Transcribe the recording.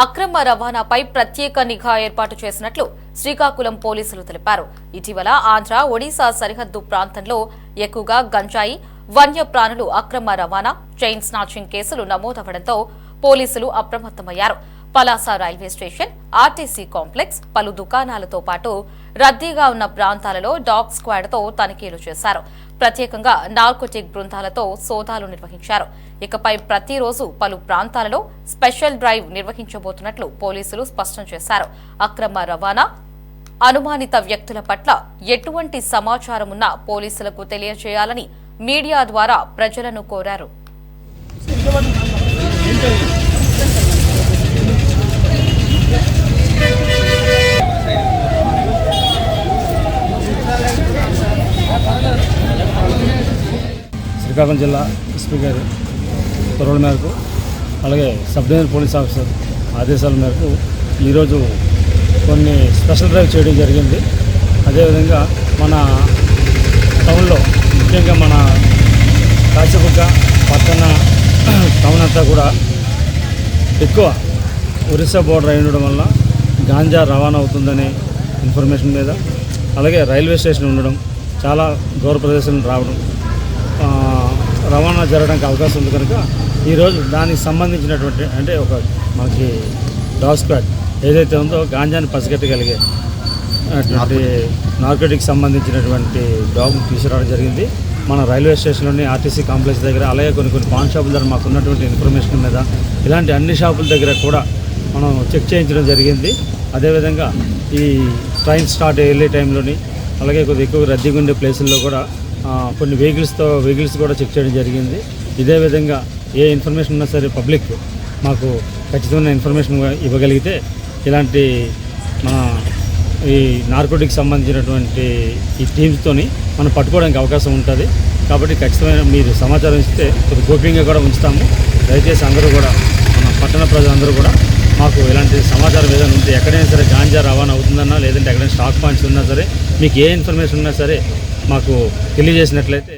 అక్రమ రవాణాపై ప్రత్యేక నిఘా ఏర్పాటు చేసినట్లు శ్రీకాకుళం పోలీసులు తెలిపారు. ఇటీవల ఆంధ్ర, ఒడిశా సరిహద్దు ప్రాంతంలో ఎక్కువగా గంజాయి, వన్యప్రాణులు అక్రమ రవాణా, చైన్ స్నాచింగ్ కేసులు నమోదవడంతో పోలీసులు అప్రమత్తమయ్యారు. Palasa railway station, RTC complex, పలు దుకాణాలతో పాటు రద్దీగా ఉన్న ప్రాంతాలలో డాగ్ స్క్వాడ్తో తనిఖీలు చేశారు. ప్రత్యేకంగా నార్కోటిక్ బృందాలతో సోదాలు నిర్వహించారు. ఇకపై ప్రతిరోజు పలు ప్రాంతాలలో స్పెషల్ డ్రైవ్ నిర్వహించబోతున్నట్లు పోలీసులు స్పష్టం చేశారు. అక్రమ రవాణా, అనుమానిత వ్యక్తుల పట్ల ఎటువంటి సమాచారం ఉన్నా పోలీసులకు తెలియజేయాలని మీడియా ద్వారా ప్రజలను కోరారు. శ్రీకాకుళం జిల్లా ఎస్పీ గారి ఉత్తర్వుల మేరకు, అలాగే సబ్ డివిజనల్ పోలీస్ ఆఫీసర్ ఆదేశాల మేరకు ఈరోజు కొన్ని స్పెషల్ డ్రైవ్ చేయడం జరిగింది. అదేవిధంగా మన టౌన్లో, ముఖ్యంగా మన కాశీబుగ్గ పక్కన టౌన్ అంతా కూడా ఎక్కువ ఒరిస్సా బోర్డర్ అయి ఉండడం వల్ల గాంజా రవాణా అవుతుందనే ఇన్ఫర్మేషన్ మీద, అలాగే రైల్వే స్టేషన్ ఉండడం, చాలా దూర ప్రదేశం రావడం, రవాణా జరగడానికి అవకాశం ఉంది కనుక ఈరోజు దానికి సంబంధించినటువంటి అంటే ఒక మనకి డాగ్ స్క్వాడ్ ఏదైతే ఉందో గాంజాని పసిగట్టగలిగే అటువంటి నార్కోటిక్స్ సంబంధించినటువంటి డాగ్ తీసుకురావడం జరిగింది. మన రైల్వే స్టేషన్లోని ఆర్టీసీ కాంప్లెక్స్ దగ్గర, అలాగే కొన్ని పాన్ షాపుల దగ్గర మాకు ఉన్నటువంటి ఇన్ఫర్మేషన్ మీద ఇలాంటి అన్ని షాపుల దగ్గర కూడా మనం చెక్ చేయించడం జరిగింది. అదేవిధంగా ఈ ట్రైన్ స్టార్ట్ అయ్యే టైంలోని, అలాగే కొద్దిగా ఎక్కువ రద్దీగా ఉండే ప్లేసుల్లో కూడా కొన్ని వెహికల్స్ కూడా చెక్ చేయడం జరిగింది. ఇదే విధంగా ఏ ఇన్ఫర్మేషన్ ఉన్నా సరే పబ్లిక్ మాకు ఖచ్చితమైన ఇన్ఫర్మేషన్ ఇవ్వగలిగితే ఇలాంటి మన ఈ నార్కోటిక్స్ సంబంధించినటువంటి ఈ టీమ్స్తోని మనం పట్టుకోవడానికి అవకాశం ఉంటుంది. కాబట్టి ఖచ్చితమైన మీరు సమాచారం ఇస్తే కొద్ది గోప్యంగా కూడా ఉంచుతాము. దయచేసి అందరూ కూడా, మన పట్టణ ప్రజలందరూ కూడా మాకు ఇలాంటి సమాచారం ఏదైనా ఉంటే, ఎక్కడైనా సరే గాంజా రవాణా అవుతుందన్నా, లేదంటే ఎక్కడైనా స్టాక్ పాయింట్స్ ఉన్నా సరే, మీకు ఏ ఇన్ఫర్మేషన్ ఉన్నా సరే మాకు తెలియజేసినట్లయితే